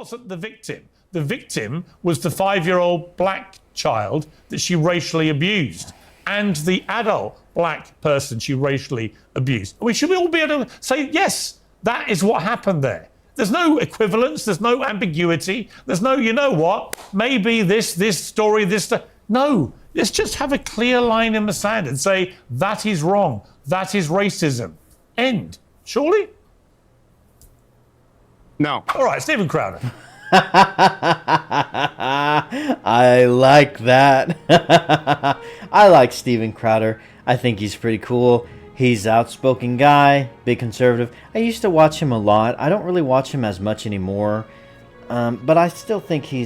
wasn't the victim. The victim was the 5-year-old black child that she racially abused, and the adult black person she racially abused. We should all be able to say, yes, that is what happened there. There's no equivalence, there's no ambiguity, there's no, you know what, maybe this story, no, let's just have a clear line in the sand and say, that is wrong, that is racism. End. Surely? No. All right, Stephen Crowder. I like that. I like Steven Crowder. I think he's pretty cool. He's an outspoken guy, big conservative. I used to watch him a lot. I don't really watch him as much anymore, but I still think he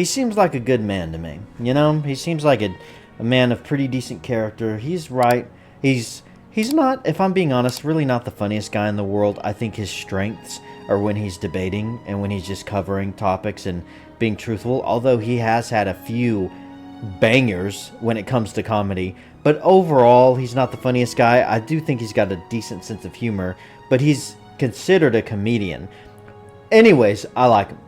seems like a good man to me. You know, he seems like a man of pretty decent character. He's right. He's not, if I'm being honest, really not the funniest guy in the world. I think his strengths are when he's debating and when he's just covering topics and being truthful, although he has had a few bangers when it comes to comedy. But overall, he's not the funniest guy. I do think he's got a decent sense of humor, but he's considered a comedian. Anyways, I like him.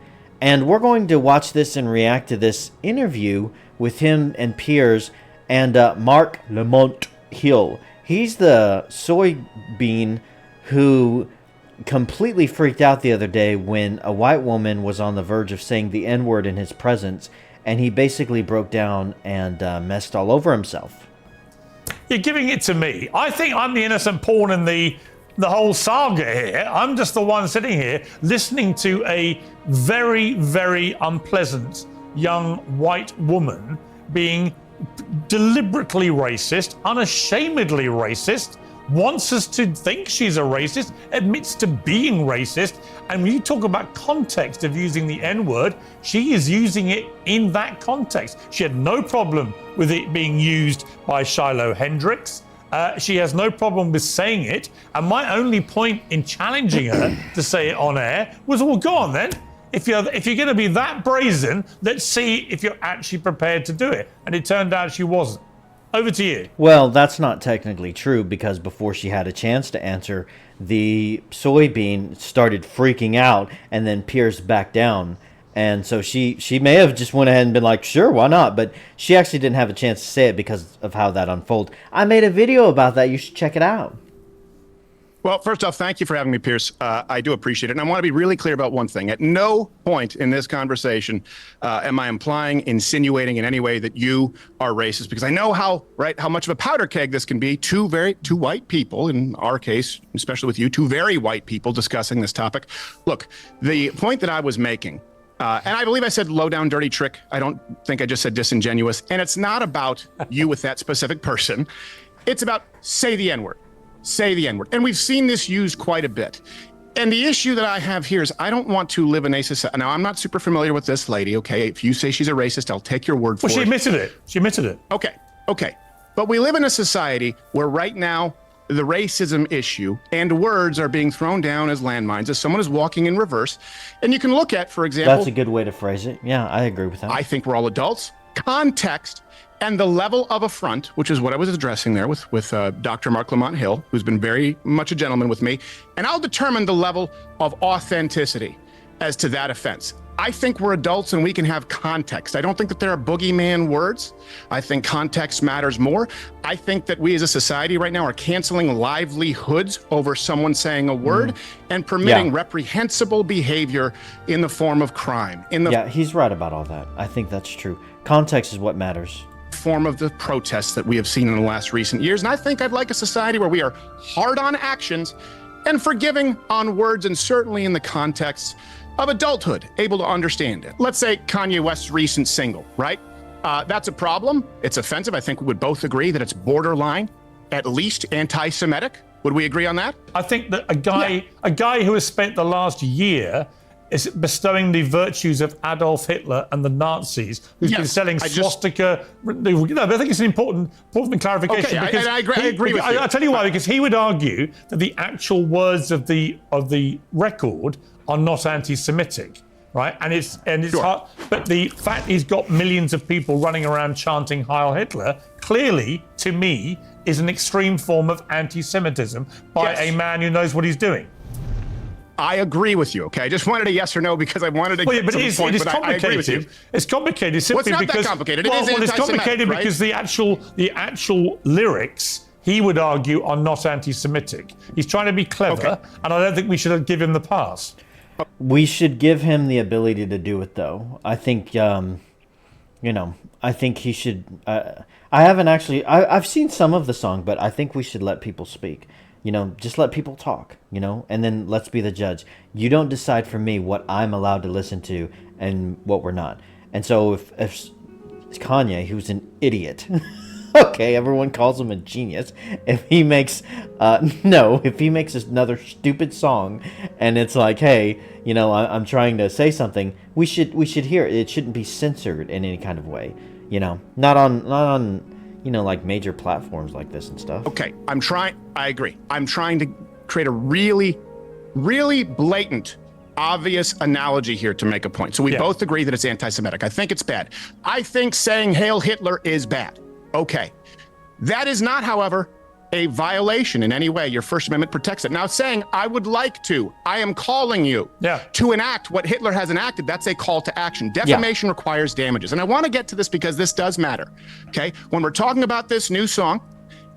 And we're going to watch this and react to this interview with him and Piers and Marc Lamont Hill. He's the soybean who completely freaked out the other day when a white woman was on the verge of saying the N-word in his presence, and he basically broke down and messed all over himself. You're giving it to me. I think I'm the innocent pawn in the whole saga here. I'm just the one sitting here listening to a very, very unpleasant young white woman being deliberately racist, unashamedly racist, wants us to think she's a racist, admits to being racist, and when you talk about context of using the N-word, she is using it in that context. She had no problem with it being used by Shiloh Hendricks. She has no problem with saying it, and my only point in challenging her to say it on air was, well, go on then. If you're going to be that brazen, let's see if you're actually prepared to do it. And it turned out she wasn't. Over to you. Well, that's not technically true, because before she had a chance to answer, the soybean started freaking out, and then Piers backed down. And so she may have just went ahead and been like, sure, why not? But she actually didn't have a chance to say it because of how that unfolded. I made a video about that. You should check it out. Well, first off, thank you for having me, Piers. I do appreciate it. And I want to be really clear about one thing. At no point in this conversation am I implying, insinuating in any way that you are racist, because I know how much of a powder keg this can be. Two white people, in our case, especially with you, two very white people discussing this topic. Look, the point that I was making, and I believe I said low down dirty trick. I don't think I just said disingenuous. And it's not about you with that specific person. It's about say the N-word. Say the N-word. And we've seen this used quite a bit. And the issue that I have here is I don't want to live in a society. Now, I'm not super familiar with this lady, okay? If you say she's a racist, I'll take your word for it. Well, she admitted it. She admitted it. Okay. But we live in a society where right now the racism issue and words are being thrown down as landmines as someone is walking in reverse. And you can look at, for example... That's a good way to phrase it. Yeah, I agree with that. I think we're all adults. Context and the level of affront, which is what I was addressing there with Dr. Marc Lamont Hill, who's been very much a gentleman with me, and I'll determine the level of authenticity as to that offense. I think we're adults and we can have context. I don't think that there are boogeyman words. I think context matters more. I think that we as a society right now are canceling livelihoods over someone saying a word and permitting reprehensible behavior in the form of crime. Yeah, he's right about all that. I think that's true. Context is what matters. Form of the protests that we have seen in the last recent years. And I think I'd like a society where we are hard on actions and forgiving on words, and certainly in the context of adulthood, able to understand it. Let's say Kanye West's recent single, right? That's a problem. It's offensive. I think we would both agree that it's borderline, at least anti-Semitic. Would we agree on that? I think that a guy who has spent the last year is bestowing the virtues of Adolf Hitler and the Nazis, who's been selling swastika. No, but I think it's an important clarification. Okay, because I agree with you. I'll tell you why, because he would argue that the actual words of the record are not anti-Semitic, right? And it's hard, but the fact he's got millions of people running around chanting Heil Hitler clearly, to me, is an extreme form of anti-Semitism by a man who knows what he's doing. I agree with you. Okay, I just wanted a yes or no because I wanted to get to the point. It is but I agree with you. complicated. It's complicated simply Well, it's not because that complicated. it's complicated right? because the actual lyrics, he would argue, are not anti-Semitic. He's trying to be clever, and I don't think we should give him the pass. We should give him the ability to do it, though. I think, I think he should. I haven't actually. I've seen some of the song, but I think we should let people speak. Just let people talk. And then let's be the judge. You don't decide for me what I'm allowed to listen to and what we're not. And so if Kanye, who's an idiot. Okay, everyone calls him a genius. If he makes another stupid song, and it's like, hey, I'm trying to say something, we should hear it. It shouldn't be censored in any kind of way. Not on like major platforms like this and stuff. Okay, I agree. I'm trying to create a really, really blatant, obvious analogy here to make a point. So we both agree that it's anti-Semitic. I think it's bad. I think saying Hail Hitler is bad. Okay. That is not, however, a violation in any way. Your First Amendment protects it. Now, saying I am calling you to enact what Hitler has enacted, that's a call to action. Defamation requires damages. And I want to get to this because this does matter. Okay. When we're talking about this new song,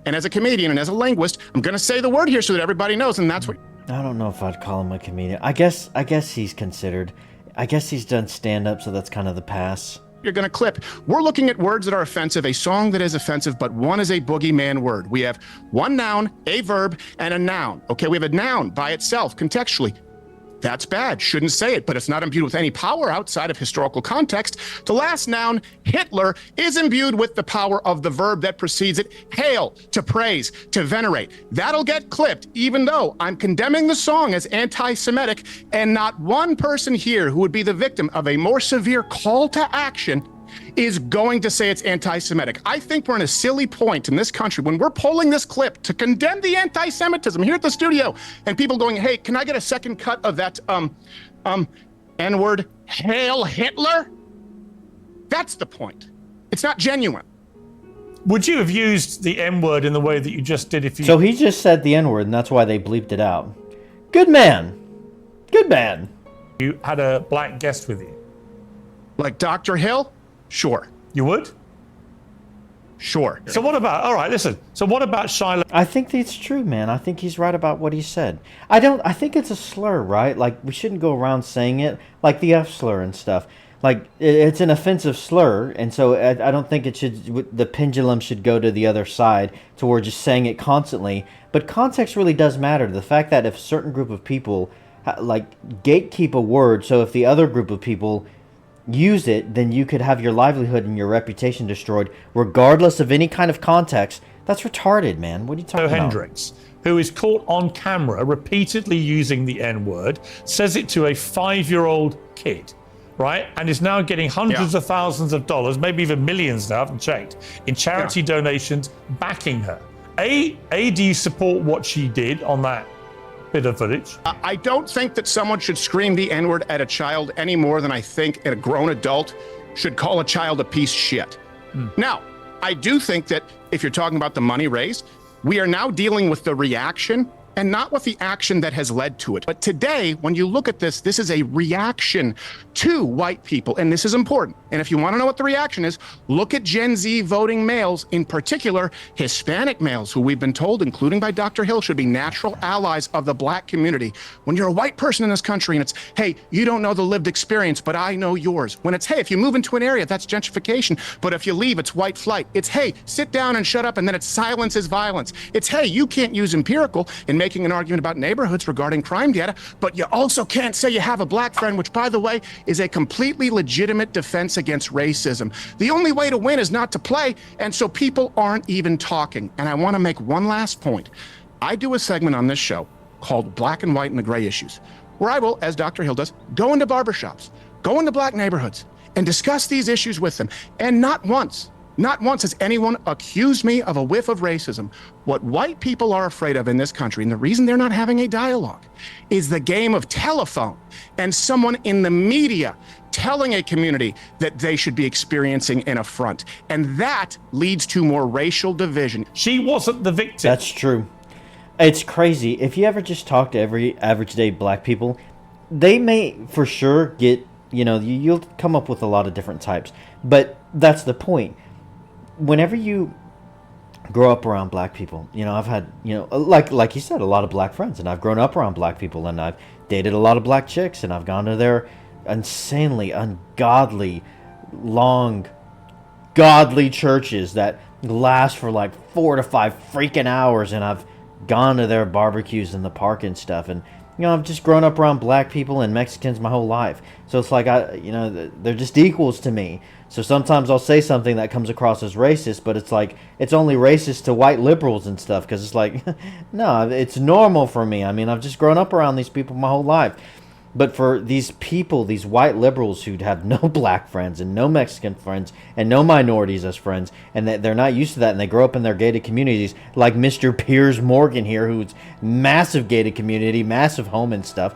and as a comedian and as a linguist, I'm going to say the word here so that everybody knows. And that's what. I don't know if I'd call him a comedian. I guess he's considered. I guess he's done stand-up, so that's kind of the pass. You're going to clip. We're looking at words that are offensive, a song that is offensive, but one is a boogeyman word. We have one noun, a verb, and a noun. Okay, we have a noun by itself, contextually. That's bad. Shouldn't say it, but it's not imbued with any power outside of historical context. The last noun, Hitler, is imbued with the power of the verb that precedes it. Hail, to praise, to venerate. That'll get clipped, even though I'm condemning the song as anti-Semitic, and not one person here who would be the victim of a more severe call to action is going to say it's anti-Semitic. I think we're in a silly point in this country when we're pulling this clip to condemn the anti-Semitism here at the studio, and people going, hey, can I get a second cut of that N-word, Hail Hitler? That's the point. It's not genuine. Would you have used the N-word in the way that you just did if you... So he just said the N-word, and that's why they bleeped it out. Good man. Good man. You had a black guest with you. Like Dr. Hill? Sure. You would? Sure. So what about, all right, listen. So what about Shiloh? I think that's true, man. I think he's right about what he said. I think it's a slur, right? Like, we shouldn't go around saying it, like the F slur and stuff. Like, it's an offensive slur, and so I don't think the pendulum should go to the other side to where just saying it constantly. But context really does matter. The fact that if a certain group of people, gatekeep a word, so if the other group of people use it, then you could have your livelihood and your reputation destroyed, regardless of any kind of context. That's retarded, man. What are you talking about? Hendricks, who is caught on camera repeatedly using the N-word, says it to a 5-year-old kid, right? And is now getting hundreds of thousands of dollars, maybe even millions now, I haven't checked, in charity donations backing her. Do you support what she did on that bit of footage? I don't think that someone should scream the N-word at a child any more than I think a grown adult should call a child a piece of shit. Now, I do think that if you're talking about the money raised, we are now dealing with the reaction and not with the action that has led to it. But today, when you look at this, this is a reaction to white people, and this is important. And if you want to know what the reaction is, look at Gen Z voting males, in particular, Hispanic males, who we've been told, including by Dr. Hill, should be natural allies of the black community. When you're a white person in this country and it's, hey, you don't know the lived experience, but I know yours. When it's, hey, if you move into an area, that's gentrification, but if you leave, it's white flight. It's, hey, sit down and shut up, and then it's silence is violence. It's, hey, you can't use empirical in making an argument about neighborhoods regarding crime data, but you also can't say you have a black friend, which, by the way, is a completely legitimate defense against racism. The only way to win is not to play, and so people aren't even talking. And I want to make one last point. I do a segment on this show called Black and White and the Gray Issues, where I will, as Dr. Hill does, go into barbershops, go into black neighborhoods, and discuss these issues with them. And not once has anyone accused me of a whiff of racism. What white people are afraid of in this country, and the reason they're not having a dialogue, is the game of telephone and someone in the media telling a community that they should be experiencing an affront. And that leads to more racial division. She wasn't the victim. That's true. It's crazy. If you ever just talk to every average day black people, they may for sure get, you'll come up with a lot of different types. But that's the point. Whenever you grow up around black people, I've had, like you said, a lot of black friends, and I've grown up around black people, and I've dated a lot of black chicks, and I've gone to their insanely ungodly, long, godly churches that last for like 4 to 5 freaking hours, and I've gone to their barbecues in the park and stuff, and I've just grown up around black people and Mexicans my whole life, so it's like they're just equals to me. So sometimes I'll say something that comes across as racist, but it's like it's only racist to white liberals and stuff, because it's like no, it's normal for me. I mean, I've just grown up around these people my whole life. But for these people, these white liberals who have no black friends and no Mexican friends and no minorities as friends, and they're not used to that, and they grow up in their gated communities, like Mr. Piers Morgan here, who's massive gated community, massive home and stuff.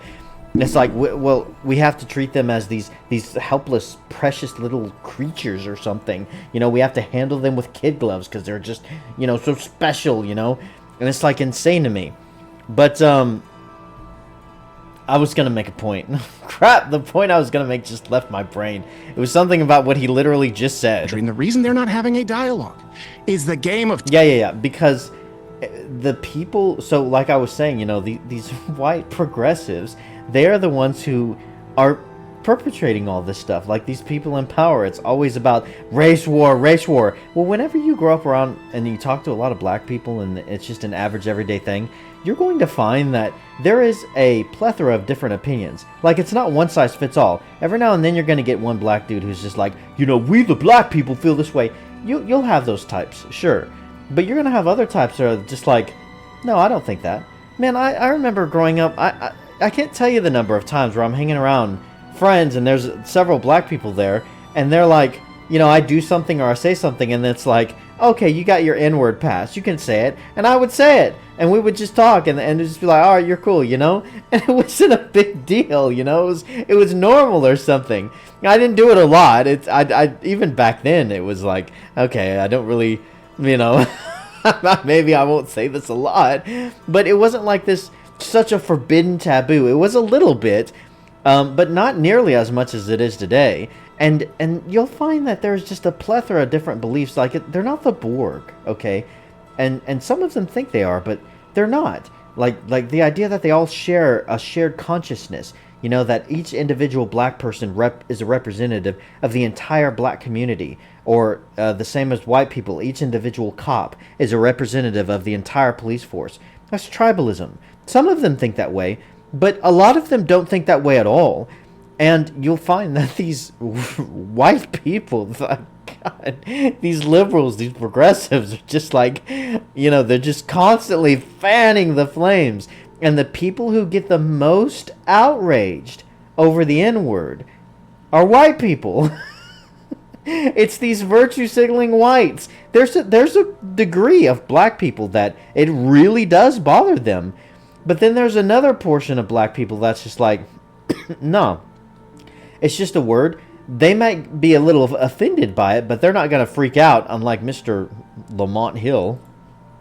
It's like, well, we have to treat them as these helpless, precious little creatures or something. We have to handle them with kid gloves because they're just, so special, and it's like insane to me. But I was going to make a point. Crap, the point I was going to make just left my brain. It was something about what he literally just said. And the reason they're not having a dialogue is the game of... Yeah. Because the people... So, like I was saying, these white progressives, they are the ones who are perpetrating all this stuff. Like, these people in power, it's always about race war. Well, whenever you grow up around and you talk to a lot of black people and it's just an average everyday thing, you're going to find that there is a plethora of different opinions. Like, it's not one size fits all. Every now and then you're going to get one black dude who's just like, we the black people feel this way. You'll have those types, sure. But you're going to have other types that are just like, no, I don't think that. Man, I remember growing up, I can't tell you the number of times where I'm hanging around friends and there's several black people there, and they're like, I do something or I say something, and it's like, okay, you got your N-word pass, you can say it, and I would say it, and we would just talk, and just be like, all right, you're cool, and it wasn't a big deal, it was normal or something. I didn't do it a lot. I even back then, it was like, okay, I don't really, maybe I won't say this a lot, but it wasn't like this, such a forbidden taboo. It was a little bit, but not nearly as much as it is today. And you'll find that there's just a plethora of different beliefs. Like, they're not the Borg, okay? And some of them think they are, but they're not. Like the idea that they all share a shared consciousness, that each individual black person is a representative of the entire black community, or the same as white people, each individual cop is a representative of the entire police force. That's tribalism. Some of them think that way, but a lot of them don't think that way at all. And you'll find that these white people, God, these liberals, these progressives are just like, they're just constantly fanning the flames. And the people who get the most outraged over the N-word are white people. It's these virtue signaling whites. There's a degree of black people that it really does bother them. But then there's another portion of black people that's just like, no, it's just a word. They might be a little offended by it, but they're not going to freak out, unlike Mr. Lamont Hill.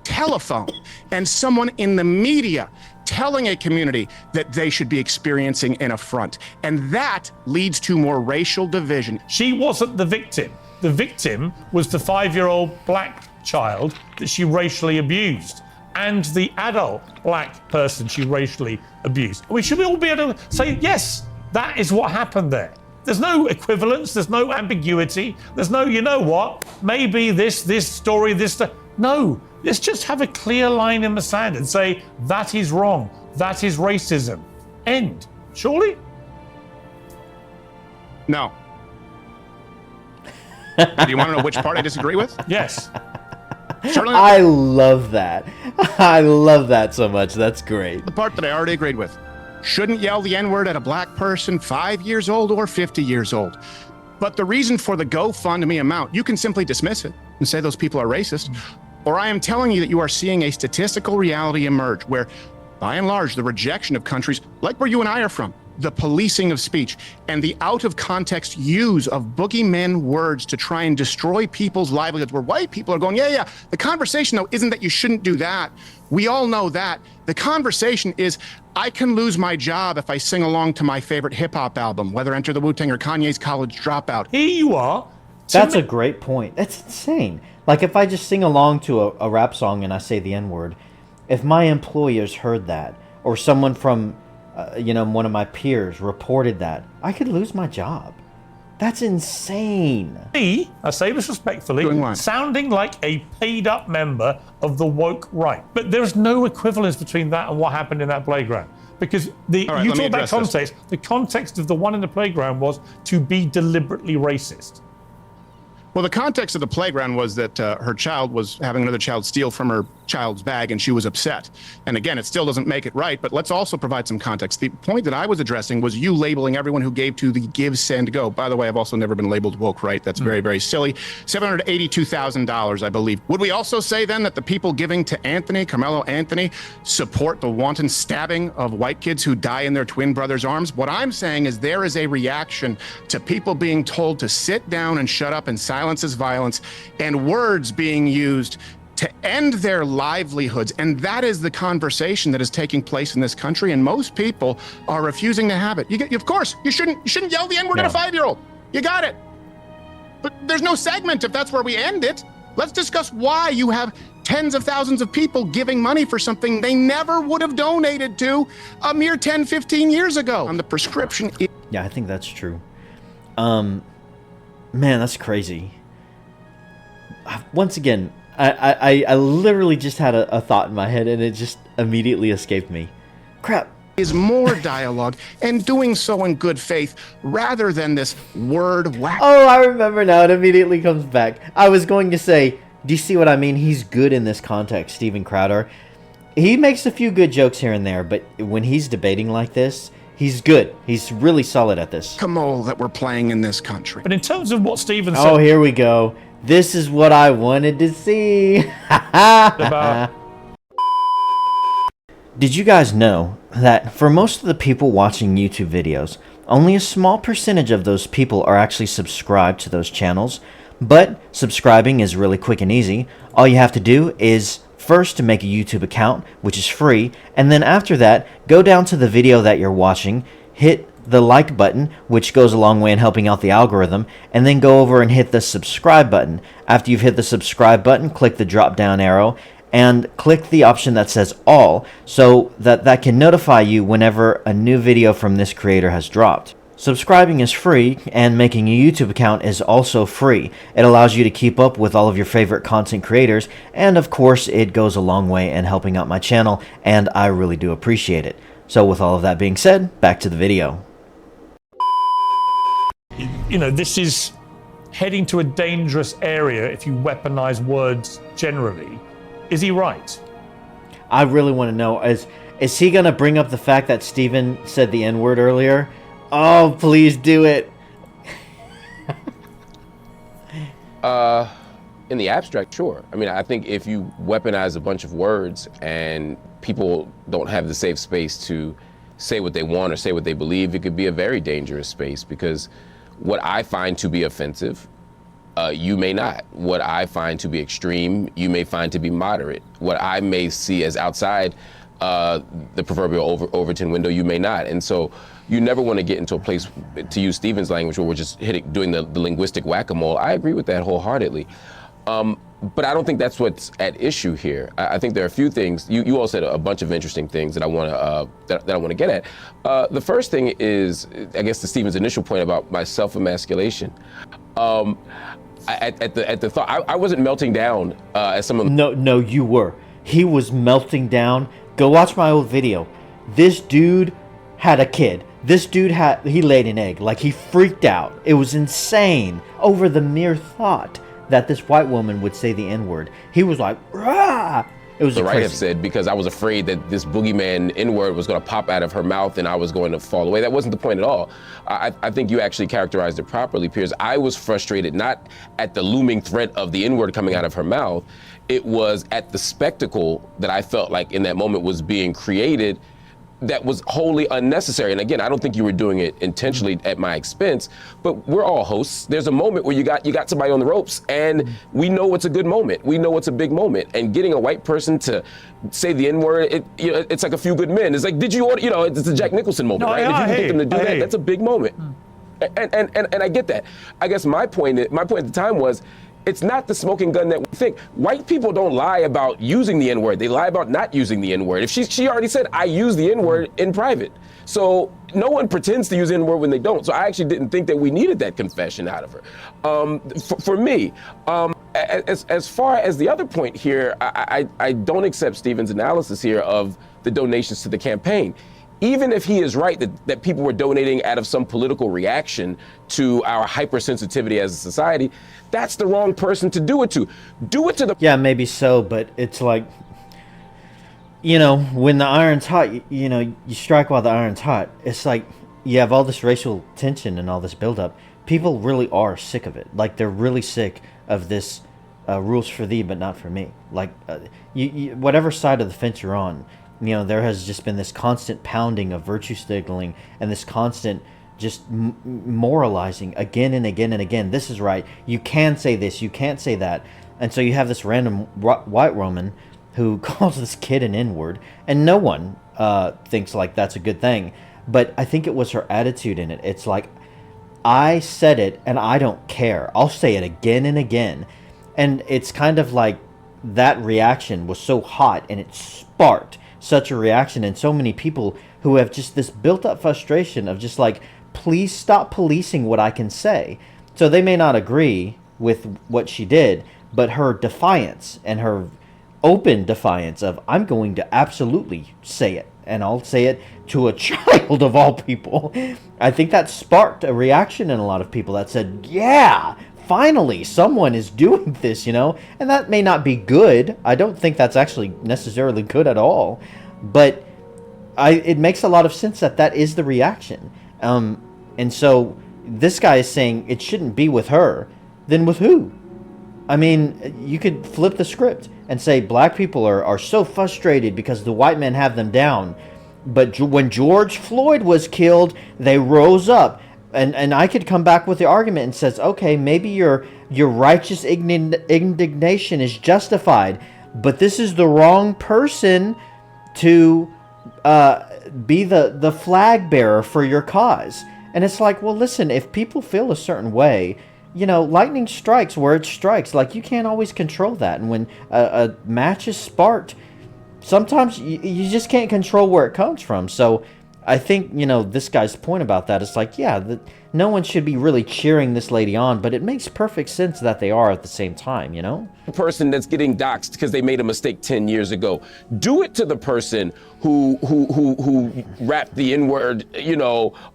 Telephone and someone in the media telling a community that they should be experiencing an affront. And that leads to more racial division. She wasn't the victim. The victim was the 5-year-old black child that she racially abused, and the adult black person she racially abused. We should all be able to say, yes, that is what happened there. There's no equivalence, there's no ambiguity, there's no, maybe this story, this... No, let's just have a clear line in the sand and say, that is wrong, that is racism. End. Surely? No. Do you want to know which part I disagree with? Yes. Certainly. I love that. I love that so much. That's great. The part that I already agreed with. Shouldn't yell the N-word at a black person 5 years old or 50 years old. But the reason for the GoFundMe amount, you can simply dismiss it and say those people are racist. Or I am telling you that you are seeing a statistical reality emerge where, by and large, the rejection of countries like where you and I are from the policing of speech and the out-of-context use of boogeyman words to try and destroy people's livelihoods, where white people are going, yeah. The conversation, though, isn't that you shouldn't do that. We all know that. The conversation is, I can lose my job if I sing along to my favorite hip-hop album, whether Enter the Wu-Tang or Kanye's College Dropout. Here you are. That's a great point. That's insane. Like, if I just sing along to a rap song and I say the N-word, if my employers heard that, or someone from, one of my peers reported that, I could lose my job. That's insane. Me, I say this respectfully, sounding like a paid-up member of the woke right. But there's no equivalence between that and what happened in that playground. Because you talk about context, the context of the one in the playground was to be deliberately racist. Well, the context of the playground was that her child was having another child steal from her child's bag, and she was upset. And again, it still doesn't make it right, but let's also provide some context. The point that I was addressing was you labeling everyone who gave to the Give, Send, Go. By the way, I've also never been labeled woke right. That's very, very silly. $782,000, I believe. Would we also say then that the people giving to Anthony, Carmelo Anthony, support the wanton stabbing of white kids who die in their twin brothers' arms? What I'm saying is there is a reaction to people being told to sit down and shut up and silence is violence, and words being used to end their livelihoods. And that is the conversation that is taking place in this country, and most people are refusing to have it. Of course, you shouldn't yell the N-word at a 5-year-old. You got it. But there's no segment if that's where we end it. Let's discuss why you have tens of thousands of people giving money for something they never would have donated to a mere 10, 15 years ago. On the prescription. Yeah, I think that's true. Man, that's crazy. Once again, I literally just had a thought in my head, and it just immediately escaped me. Crap. Is more dialogue, and doing so in good faith, rather than this word whack. Oh, I remember now. It immediately comes back. I was going to say, do you see what I mean? He's good in this context, Steven Crowder. He makes a few good jokes here and there, but when he's debating like this, he's good. He's really solid at this. Camole that we're playing in this country. But in terms of what Steven said... Oh, here we go. This is what I wanted to see. Did you guys know that for most of the people watching YouTube videos, only a small percentage of those people are actually subscribed to those channels? But subscribing is really quick and easy. All you have to do is first to make a YouTube account, which is free, and then after that, go down to the video that you're watching, hit the like button, which goes a long way in helping out the algorithm, and then go over and hit the subscribe button. After you've hit the subscribe button, click the drop down arrow and click the option that says all, so that can notify you whenever a new video from this creator has dropped. Subscribing is free, and making a YouTube account is also free. It allows you to keep up with all of your favorite content creators, and of course it goes a long way in helping out my channel, and I really do appreciate it. So with all of that being said, back to the video. You know, this is heading to a dangerous area if you weaponize words generally. Is he right? I really want to know, is he going to bring up the fact that Steven said the N-word earlier? Oh, please do it. In the abstract, sure. I mean, I think if you weaponize a bunch of words and people don't have the safe space to say what they want or say what they believe, it could be a very dangerous space, because what I find to be offensive, you may not. What I find to be extreme, you may find to be moderate. What I may see as outside the proverbial Overton window, you may not. And so you never want to get into a place, to use Steven's language, where we're just doing the linguistic whack-a-mole. I agree with that wholeheartedly. But I don't think that's what's at issue here. I think there are a few things. You all said a bunch of interesting things that I want to that I want to get at. The first thing is, I guess, to Steven's initial point about my self-emasculation. At the thought, I wasn't melting down as some of. No, you were. He was melting down. Go watch my old video. This dude had a kid. This dude he laid an egg. Like, he freaked out. It was insane over the mere thought that this white woman would say the N-word. He was like, rah! It was the crazy. right have said, because I was afraid that this boogeyman N-word was going to pop out of her mouth and I was going to fall away. That wasn't the point at all. I think you actually characterized it properly, Piers. I was frustrated not at the looming threat of the N-word coming out of her mouth. It was at the spectacle that I felt like in that moment was being created that was wholly unnecessary. And again, I don't think you were doing it intentionally at my expense, but we're all hosts. There's a moment where you got somebody on the ropes, and we know it's a good moment. We know it's a big moment. And getting a white person to say the N-word, it's like A Few Good Men. It's like, did you order, it's the Jack Nicholson moment, right? If you can get them to do that, that's a big moment. And I get that. I guess my point at the time was, it's not the smoking gun that we think. White people don't lie about using the N-word. They lie about not using the N-word. If she already said, I use the N-word in private. So no one pretends to use the N-word when they don't. So I actually didn't think that we needed that confession out of her. For me, as far as the other point here, I don't accept Stephen's analysis here of the donations to the campaign. Even if he is right that people were donating out of some political reaction to our hypersensitivity as a society, that's the wrong person to do it to. Do it to the... Yeah, maybe so, but it's like, when the iron's hot, you strike while the iron's hot. It's like you have all this racial tension and all this buildup. People really are sick of it. Like, they're really sick of this rules for thee, but not for me. Like, whatever side of the fence you're on, there has just been this constant pounding of virtue signaling and this constant just moralizing again and again and again. This is right. You can say this. You can't say that. And so you have this random white woman who calls this kid an N-word, and no one thinks like that's a good thing. But I think it was her attitude in it. It's like, I said it and I don't care. I'll say it again and again. And it's kind of like that reaction was so hot and it sparked such a reaction in so many people who have just this built up frustration of just like, please stop policing what I can say. So they may not agree with what she did, but her defiance and her open defiance of, I'm going to absolutely say it, and I'll say it to a child of all people. I think that sparked a reaction in a lot of people that said, yeah, finally someone is doing this, and that may not be good. I don't think that's actually necessarily good at all, but it makes a lot of sense that is the reaction. And so this guy is saying it shouldn't be with her. Then with who? I mean, you could flip the script and say black people are so frustrated because the white men have them down. But when George Floyd was killed, they rose up. And I could come back with the argument and says, okay, maybe your righteous indignation is justified, but this is the wrong person to be the flag bearer for your cause. And it's like, well, listen, if people feel a certain way, lightning strikes where it strikes. Like, you can't always control that. And when a match is sparked, sometimes you just can't control where it comes from. So I think, this guy's point about that is like, yeah, no one should be really cheering this lady on, but it makes perfect sense that they are at the same time, The person that's getting doxxed because they made a mistake 10 years ago. Do it to the person who rapped the N-word,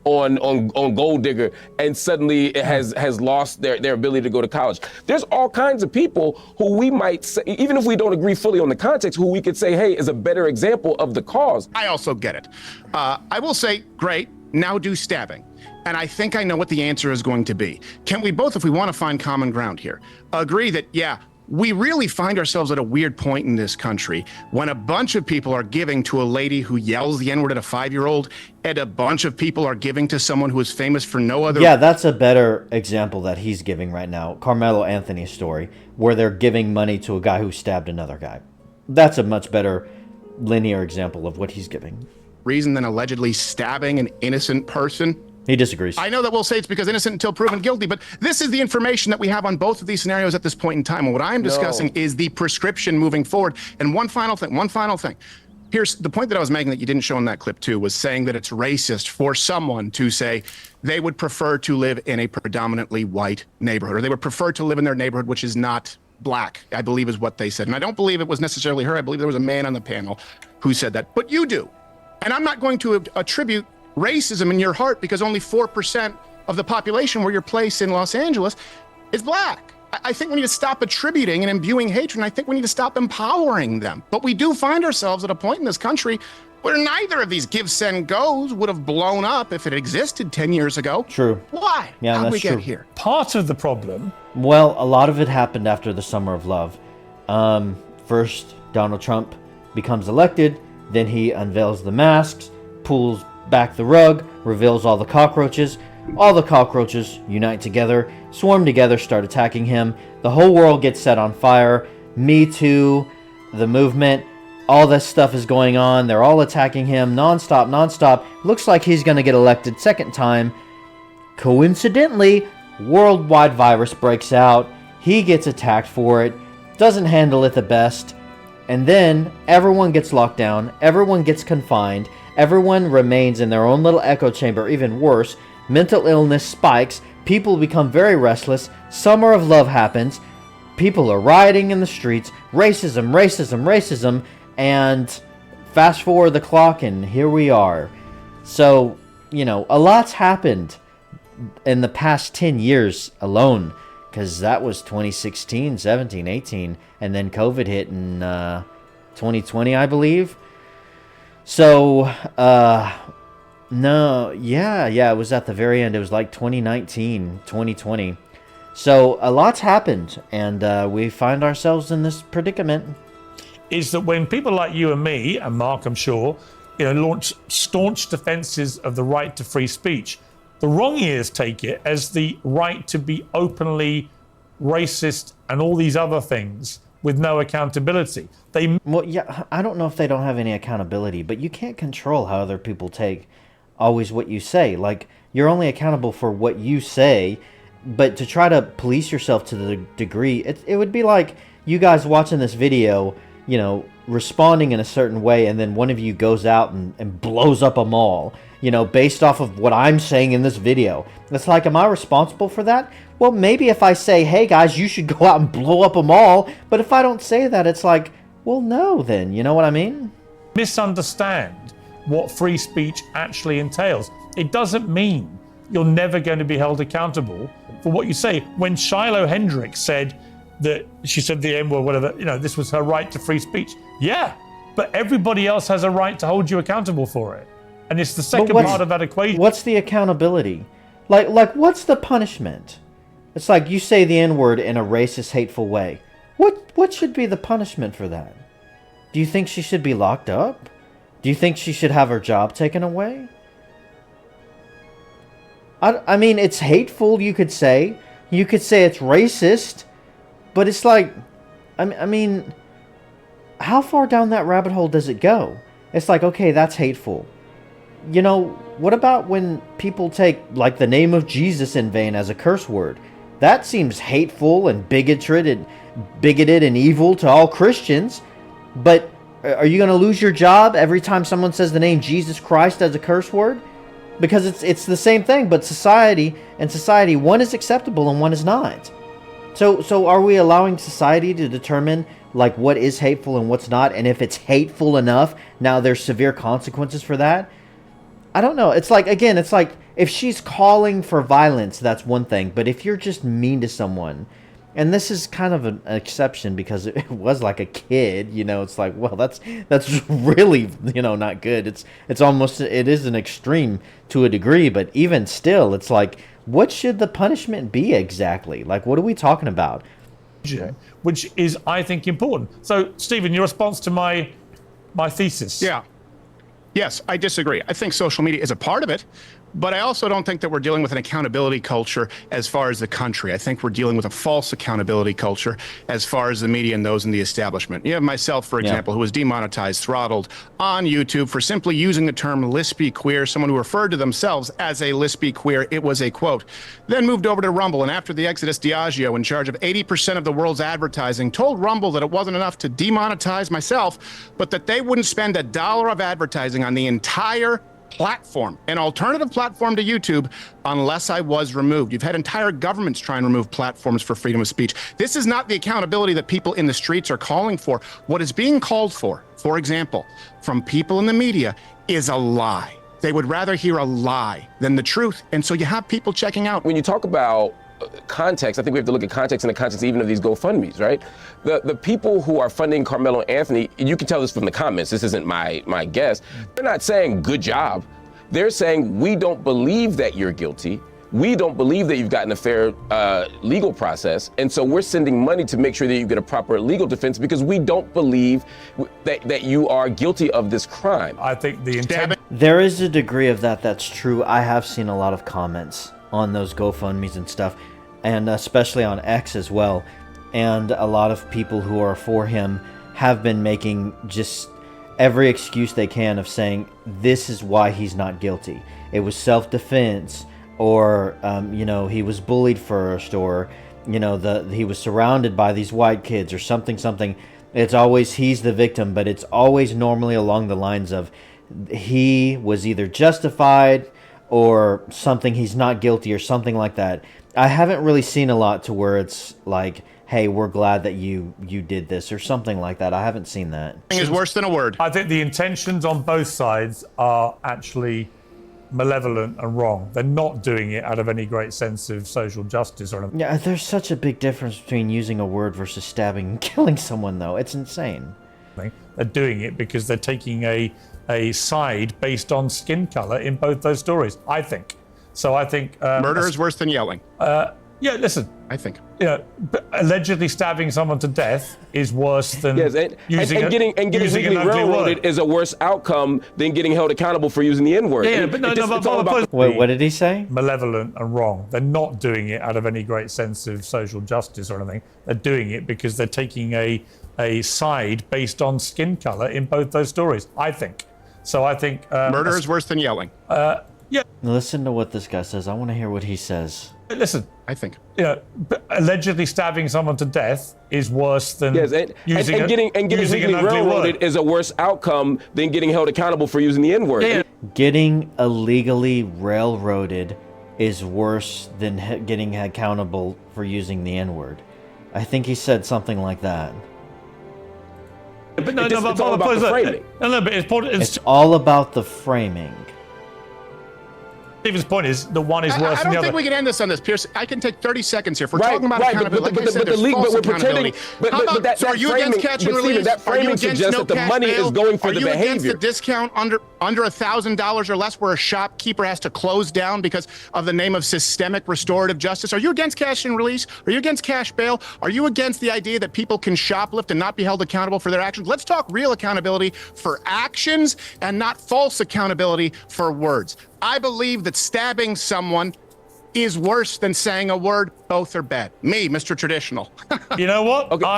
on Gold Digger, and suddenly it has lost their ability to go to college. There's all kinds of people who we might say, even if we don't agree fully on the context, who we could say, hey, is a better example of the cause. I also get it. I will say, great, now do stabbing. And I think I know what the answer is going to be. Can we both, if we want to find common ground here, agree that, yeah, we really find ourselves at a weird point in this country when a bunch of people are giving to a lady who yells the N-word at a 5-year-old, and a bunch of people are giving to someone who is famous for no other... Yeah, that's a better example that he's giving right now. Carmelo Anthony's story, where they're giving money to a guy who stabbed another guy. That's a much better linear example of what he's giving. Reason than allegedly stabbing an innocent person. He disagrees. I know that we'll say it's because innocent until proven guilty, but this is the information that we have on both of these scenarios at this point in time. And what I'm discussing is the prescription moving forward. And one final thing. Here's the point that I was making that you didn't show in that clip too, was saying that it's racist for someone to say they would prefer to live in a predominantly white neighborhood, or they would prefer to live in their neighborhood, which is not black, I believe is what they said. And I don't believe it was necessarily her. I believe there was a man on the panel who said that, but you do. And I'm not going to attribute racism in your heart because only 4% of the population where you're placed in Los Angeles is black. I think we need to stop attributing and imbuing hatred, and I think we need to stop empowering them. But we do find ourselves at a point in this country where neither of these give, send, goes would have blown up if it existed 10 years ago. True. Why? Yeah, How'd that's we true. get here? Part of the problem... Well, a lot of it happened after the Summer of Love. First, Donald Trump becomes elected, then he unveils the masks, pulls back the rug, reveals all the cockroaches. All the cockroaches unite together, swarm together, start attacking him. The whole world gets set on fire. Me Too, the movement, all this stuff is going on. They're all attacking him nonstop. Looks like he's going to get elected second time. Coincidentally, worldwide virus breaks out. He gets attacked for it, doesn't handle it the best. And then everyone gets locked down. Everyone gets confined. Everyone remains in their own little echo chamber. Even worse, mental illness spikes. People become very restless. Summer of love happens. People are rioting in the streets. Racism. And fast forward the clock and here we are. So, you know, a lot's happened in the past 10 years alone. Because that was 2016, 17, 18. And then COVID hit in 2020, I believe. So, no, yeah, it was at the very end. It was like 2019, 2020. So a lot's happened, and we find ourselves in this predicament. Is that when people like you and me, and Mark, I'm sure, you know, launch staunch defenses of the right to free speech, the wrong ears take it as the right to be openly racist and all these other things with no accountability. Well, yeah, I don't know if they don't have any accountability, but you can't control how other people take always what you say. Like, you're only accountable for what you say, but to try to police yourself to the degree, it would be like you guys watching this video, you know, responding in a certain way, and then one of you goes out and blows up a mall, you know, based off of what I'm saying in this video. It's like, am I responsible for that? Well, maybe if I say, hey guys, you should go out and blow up a mall, but if I don't say that, it's like, well, no, then, you know what I mean? Misunderstand what free speech actually entails. It doesn't mean you're never going to be held accountable for what you say. When Shiloh Hendricks said that she said the N-word, whatever, you know, this was her right to free speech. Yeah, but everybody else has a right to hold you accountable for it. And it's the second part of that equation. What's the accountability? Like what's the punishment? It's like you say the N-word in a racist, hateful way. What should be the punishment for that? Do you think she should be locked up? Do you think she should have her job taken away? I mean, it's hateful, you could say. You could say it's racist. But it's like, I mean, how far down that rabbit hole does it go? It's like, okay, that's hateful. You know, what about when people take, like, the name of Jesus in vain as a curse word? That seems hateful and bigoted and evil to all Christians. But are you going to lose your job every time someone says the name Jesus Christ as a curse word? Because it's the same thing, but society, one is acceptable and one is not. So are we allowing society to determine, like, what is hateful and what's not? And if it's hateful enough, now there's severe consequences for that? I don't know. It's like, again, it's like if she's calling for violence, that's one thing. But if you're just mean to someone, and this is kind of an exception because it was like a kid, you know, it's like, well, that's really, you know, not good. It is an extreme to a degree, but even still, it's like, what should the punishment be exactly? Like, what are we talking about? Which is, I think, important. So, Stephen, your response to my thesis. Yeah. Yes, I disagree. I think social media is a part of it, but I also don't think that we're dealing with an accountability culture as far as the country. I think we're dealing with a false accountability culture as far as the media and those in the establishment. You have myself, for example, who was demonetized, throttled on YouTube for simply using the term lesbian queer, someone who referred to themselves as a lesbian queer. It was a quote. Then moved over to Rumble, and after the exodus, Diageo, in charge of 80% of the world's advertising, told Rumble that it wasn't enough to demonetize myself, but that they wouldn't spend $1 of advertising on the entire platform, an alternative platform to YouTube, unless I was removed. You've had entire governments try and remove platforms for freedom of speech. This is not the accountability that people in the streets are calling for. What is being called for example, from people in the media, is a lie. They would rather hear a lie than the truth. And so you have people checking out. When you talk about context, I think we have to look at context in the context even of these GoFundMes, right? The people who are funding Carmelo Anthony, you can tell this from the comments, this isn't my guess, they're not saying good job. They're saying we don't believe that you're guilty. we don't believe that you've gotten a fair legal process, and so we're sending money to make sure that you get a proper legal defense because we don't believe that you are guilty of this crime. I think the intent. There is a degree of that that's true. I have seen a lot of comments on those GoFundMes and stuff, and especially on X as well. And a lot of people who are for him have been making just every excuse they can of saying this is why he's not guilty. It was self-defense, or you know, he was bullied first, or you know, he was surrounded by these white kids, or something. It's always he's the victim, but it's always normally along the lines of he was either justified or something, he's not guilty or something like that. I haven't really seen a lot to where it's like, hey, we're glad that you did this or something like that. I haven't seen that. Is worse than a word. I think the intentions on both sides are actually malevolent and wrong. They're not doing it out of any great sense of social justice or anything. Yeah, there's such a big difference between using a word versus stabbing and killing someone, though. It's insane. They're doing it because they're taking a side based on skin color in both those stories, I think. So I think... murder is worse than yelling. Yeah, listen. I think. You know, allegedly stabbing someone to death is worse than using getting an legally ugly railroaded word. is a worse outcome than getting held accountable for using the N-word. Yeah, but no, it's all but about Wait, what did he say? malevolent and wrong. They're not doing it out of any great sense of social justice or anything. They're doing it because they're taking a side based on skin color in both those stories, I think. So I think... Murder is worse than yelling. Yeah. Listen to what this guy says. I want to hear what he says. Listen. I think. You know, allegedly stabbing someone to death is worse than using getting an legally ugly railroaded word. is a worse outcome than getting held accountable for using the N-word. Yeah. Getting illegally railroaded is worse than getting accountable for using the N-word. I think he said something like that. But no, It's all about the framing. No, but It's all about the framing. Stephen's point is the one is worse I than don't the think other. we can end this on this, Pierce. I can take 30 seconds here. If we're Right, talking about right, accountability, but like I said, the there's league, false but we're accountability. pretending. How about, so are you against catch and release? That Are you framing against suggests no that the cash money bail? is going for are the you against behavior. the discount under $1,000 or less where a shopkeeper has to close down because of the name of systemic restorative justice? Are you against cash and release? Are you against cash bail? Are you against the idea that people can shoplift and not be held accountable for their actions? Let's talk real accountability for actions and not false accountability for words. I believe that stabbing someone is worse than saying a word. Both are bad. Me, Mr. Traditional. You know what? Okay.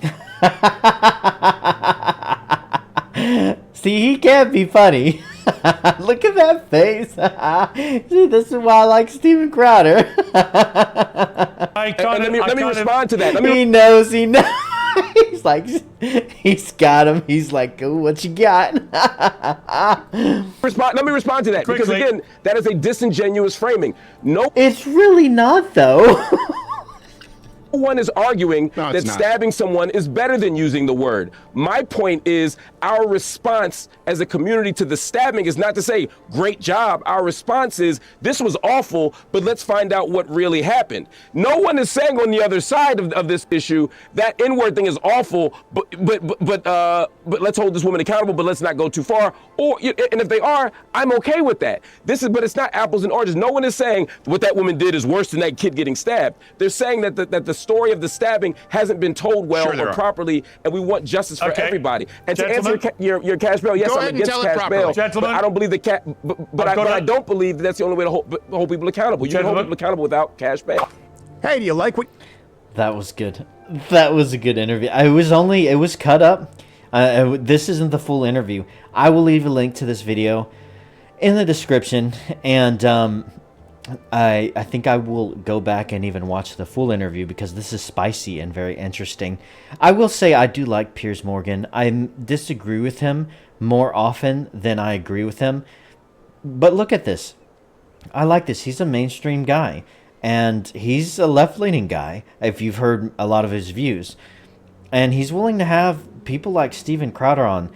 See, he can't be funny. Look at that face. See, this is why I like Steven Crowder. Let me respond to that. He knows. He's like, he's got him. He's like, oh, what you got? Let me respond to that because Quickly. again, that is a disingenuous framing. No It's really not, though. one is arguing No, that it's not. stabbing someone is better than using the word. My point is our response as a community to the stabbing is not to say, great job. Our response is, this was awful, but let's find out what really happened. No one is saying on the other side of this issue that N-word thing is awful, but let's hold this woman accountable, but let's not go too far. And if they are, I'm okay with that. But it's not apples and oranges. No one is saying what that woman did is worse than that kid getting stabbed. They're saying that the story of the stabbing hasn't been told well Sure there or are. properly, and we want justice for Okay. everybody. And Gentlemen. to answer your cash bail, yes, Go I'm ahead and against tell it cash properly. bail, Gentlemen. but I don't believe I don't believe that's the only way to hold people accountable. You can hold Gentlemen. people accountable without cash bail. Hey, do you like what... That was good. That was a good interview. It was cut up. This isn't the full interview. I will leave a link to this video in the description, and I think I will go back and even watch the full interview because this is spicy and very interesting. I will say I do like Piers Morgan. I disagree with him more often than I agree with him. But look at this. I like this. He's a mainstream guy. And he's a left-leaning guy, if you've heard a lot of his views. And he's willing to have people like Steven Crowder on.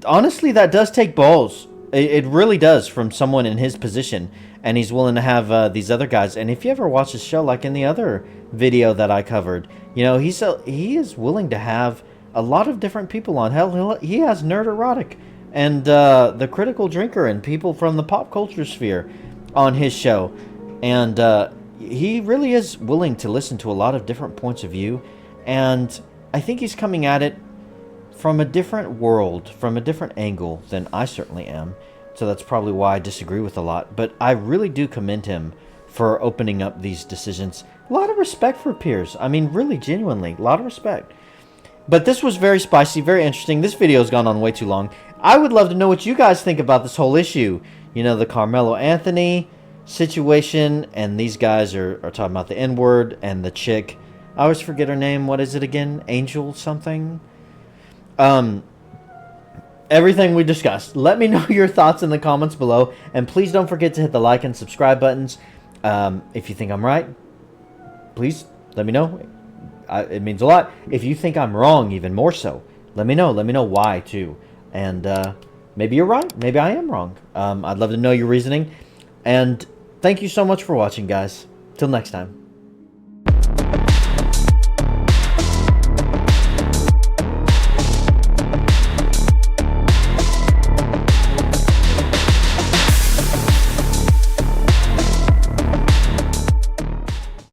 Honestly, that does take balls. It really does from someone in his position. And he's willing to have these other guys. And if you ever watch his show, like in the other video that I covered, you know, he is willing to have a lot of different people on. Hell, he has Nerd Erotic and the Critical Drinker and people from the pop culture sphere on his show. And he really is willing to listen to a lot of different points of view, and I think he's coming at it from a different world, from a different angle than I certainly am. So that's probably why I disagree with a lot. But I really do commend him for opening up these decisions. A lot of respect for Piers. I mean, really, genuinely, a lot of respect. But this was very spicy, very interesting. This video has gone on way too long. I would love to know what you guys think about this whole issue. You know, the Carmelo Anthony situation, and these guys are talking about the N-word, and the chick, I always forget her name. What is it again? Angel something? Everything we discussed. Let me know your thoughts in the comments below, and please don't forget to hit the like and subscribe buttons. If you think I'm right, please let me know. It means a lot. If you think I'm wrong, even more so, let me know. Let me know why too. And maybe you're right. Maybe I am wrong. I'd love to know your reasoning. And thank you so much for watching, guys. Till next time.